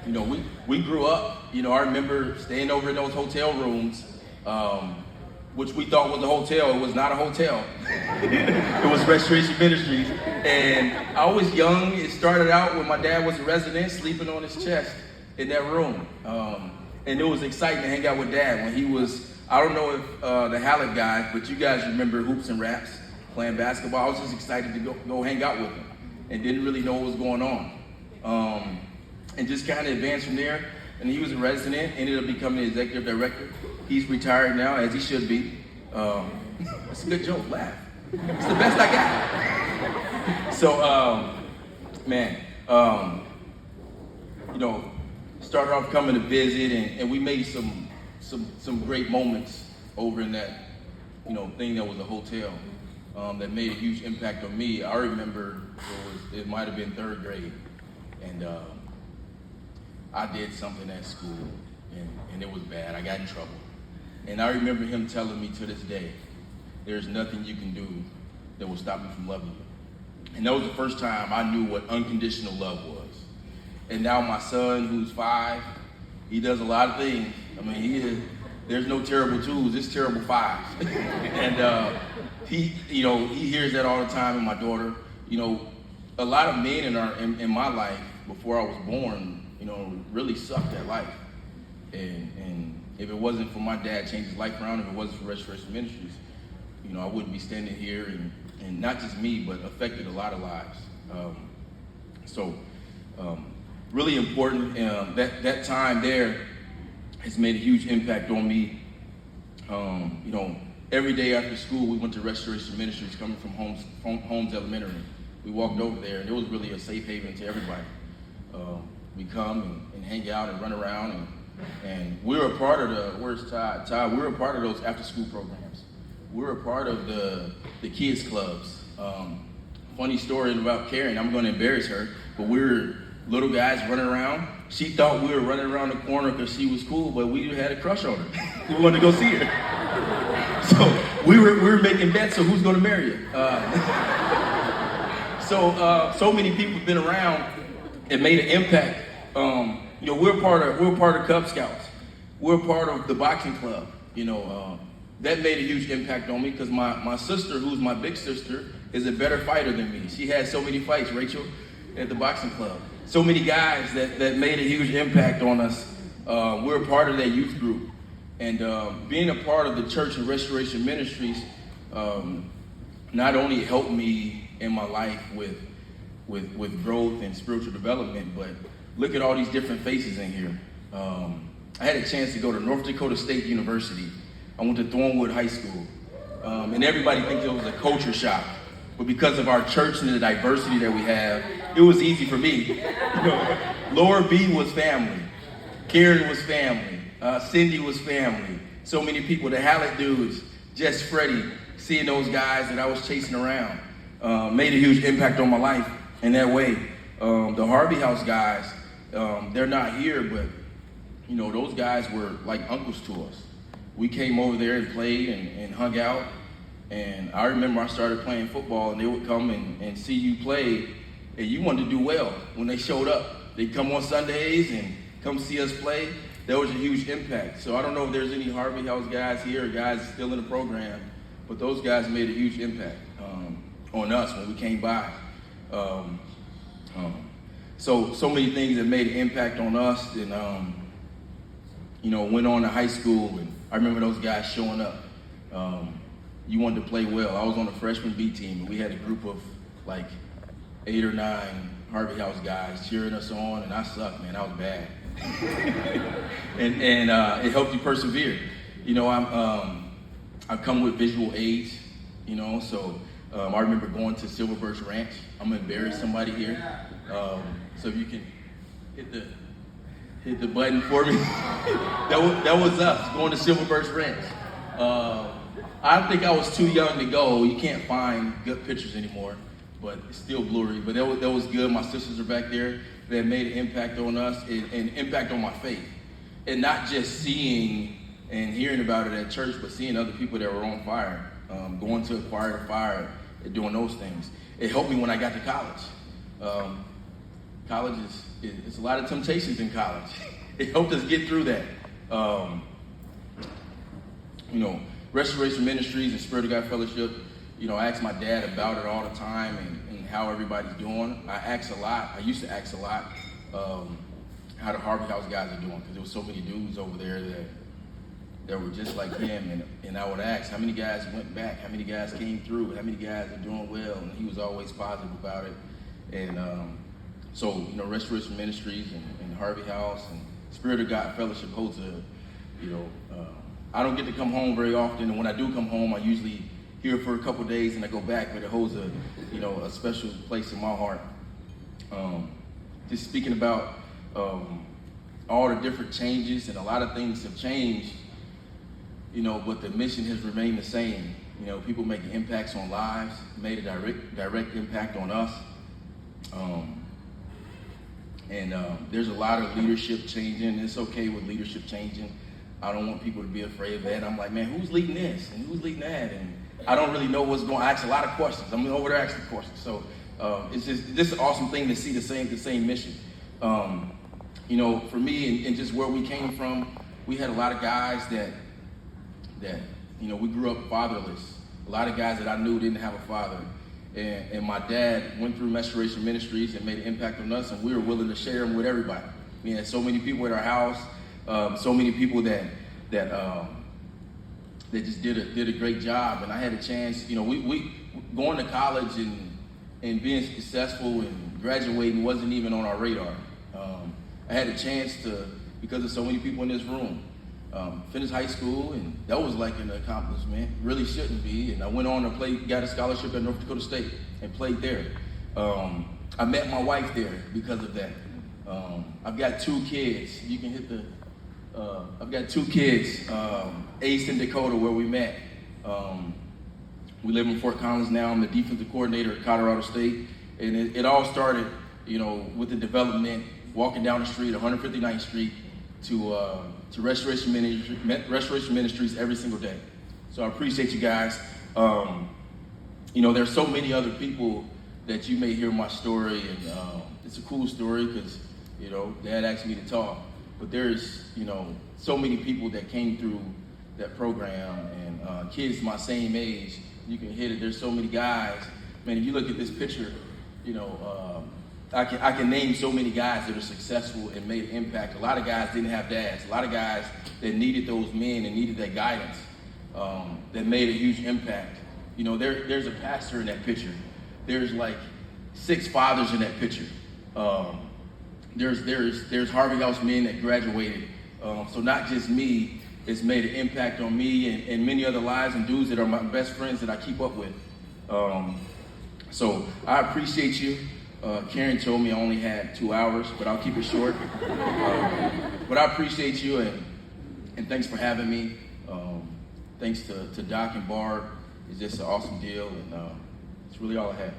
we grew up, I remember staying over in those hotel rooms, which we thought was a hotel. It was not a hotel. It was Restoration Ministries. And I was young. It started out when my dad was a resident, sleeping on his chest in that room. And it was exciting to hang out with Dad when he was, I don't know if the Halleck guy, but you guys remember Hoops and Raps, playing basketball. I was just excited to go hang out with him and didn't really know what was going on. And just kind of advanced from there. And he was a resident, ended up becoming the executive director. He's retired now, as he should be. It's a good joke, laugh. It's the best I got. So, started off coming to visit, and we made some great moments over in that, thing that was a hotel that made a huge impact on me. I remember it might have been third grade, and I did something at school, and it was bad. I got in trouble. And I remember him telling me to this day, there's nothing you can do that will stop me from loving you. And that was the first time I knew what unconditional love was. And now my son, who's 5, he does a lot of things. I mean, there's no terrible 2s, it's terrible 5s. And he hears that all the time in my daughter. A lot of men in my life before I was born, really sucked at life. And if it wasn't for my dad changing his life around, if it wasn't for Restoration Ministries, I wouldn't be standing here, and not just me, but affected a lot of lives. Really important. That time there has made a huge impact on me. Every day after school, we went to Restoration Ministries, coming from Holmes Elementary. We walked over there, and it was really a safe haven to everybody. We come and hang out and run around, and we were a part of where's Todd? Todd, we were a part of those after-school programs. We were a part of the kids clubs. Funny story about Karen, I'm going to embarrass her, but we were little guys running around. She thought we were running around the corner because she was cool, but we had a crush on her. We wanted to go see her. So we were making bets of who's going to marry her. So many people have been around and made an impact. We're part of Cub Scouts. We're part of the boxing club. That made a huge impact on me because my sister, who's my big sister, is a better fighter than me. She had so many fights, Rachel, at the boxing club. So many guys that made a huge impact on us. We're a part of that youth group. And being a part of the Church and Restoration Ministries not only helped me in my life with growth and spiritual development, but look at all these different faces in here. I had a chance to go to North Dakota State University. I went to Thornwood High School. And everybody thinks it was a culture shock. But because of our church and the diversity that we have, it was easy for me. Laura B was family. Karen was family. Cindy was family. So many people, the Halleck dudes, Jess, Freddie, seeing those guys that I was chasing around, made a huge impact on my life in that way. The Harvey House guys, they're not here, but those guys were like uncles to us. We came over there and played and hung out. And I remember I started playing football, and they would come and see you play, and you wanted to do well when they showed up. They'd come on Sundays and come see us play. That was a huge impact. So I don't know if there's any Harvey House guys here or guys still in the program, but those guys made a huge impact on us when we came by. So many things that made an impact on us, and went on to high school, and I remember those guys showing up. You wanted to play well. I was on the freshman B team, and we had a group of like 8 or 9 Harvey House guys cheering us on, and I sucked, man. I was bad. and it helped you persevere. I come with visual aids, so I remember going to Silver Birch Ranch. I'm gonna embarrass somebody here. So if you can hit the button for me. that was us going to Silver Birch Ranch. I think I was too young to go. You can't find good pictures anymore, but it's still blurry. But that was good. My sisters are back there. That made an impact on us and impact on my faith. And not just seeing and hearing about it at church, but seeing other people that were on fire, going to a choir to fire and doing those things. It helped me when I got to college. college it's a lot of temptations in college. It helped us get through that. Restoration Ministries and Spirit of God Fellowship, I ask my dad about it all the time and how everybody's doing. I used to ask a lot how the Harvey House guys are doing, because there was so many dudes over there that were just like him, and I would ask, how many guys went back, how many guys came through, how many guys are doing well, and he was always positive about it. And Restoration Ministries and Harvey House and Spirit of God Fellowship holds I don't get to come home very often, and when I do come home, I usually here for a couple days and I go back, but it holds a special place in my heart. Just speaking about all the different changes, and a lot of things have changed, but the mission has remained the same. People making impacts on lives, made a direct impact on us. There's a lot of leadership changing. It's okay with leadership changing. I don't want people to be afraid of that. I'm like, man, who's leading this and who's leading that? And I don't really know what's going on. I ask a lot of questions. I'm over there asking questions. So it's just an awesome thing to see the same mission. For me and just where we came from, we had a lot of guys that we grew up fatherless. A lot of guys that I knew didn't have a father. And my dad went through Restoration Ministries and made an impact on us, and we were willing to share them with everybody. We had so many people at our house, so many people that just did a great job. And I had a chance, we going to college and being successful and graduating wasn't even on our radar. I had a chance to, because of so many people in this room, finish high school, and that was like an accomplishment. Really shouldn't be. And I went on to got a scholarship at North Dakota State and played there. I met my wife there because of that. I've got 2 kids. You can hit the. I've got 2 kids, Ace and Dakota, where we met. We live in Fort Collins now. I'm the defensive coordinator at Colorado State, and it all started, with the development, walking down the street, 159th Street, to Restoration Ministries every single day. So I appreciate you guys. There's so many other people that you may hear my story, and it's a cool story because, Dad asked me to talk. But there's, so many people that came through that program, and kids my same age. You can hit it. There's so many guys. Man, if you look at this picture, I can name so many guys that are successful and made an impact. A lot of guys didn't have dads. A lot of guys that needed those men and needed that guidance that made a huge impact. There's a pastor in that picture. There's like 6 fathers in that picture. There's Harvey House men that graduated. So not just me, it's made an impact on me and many other lives and dudes that are my best friends that I keep up with. So I appreciate you. Karen told me I only had 2 hours, but I'll keep it short. But I appreciate you, and thanks for having me. Thanks to Doc and Barb. It's just an awesome deal, and it's really all I have.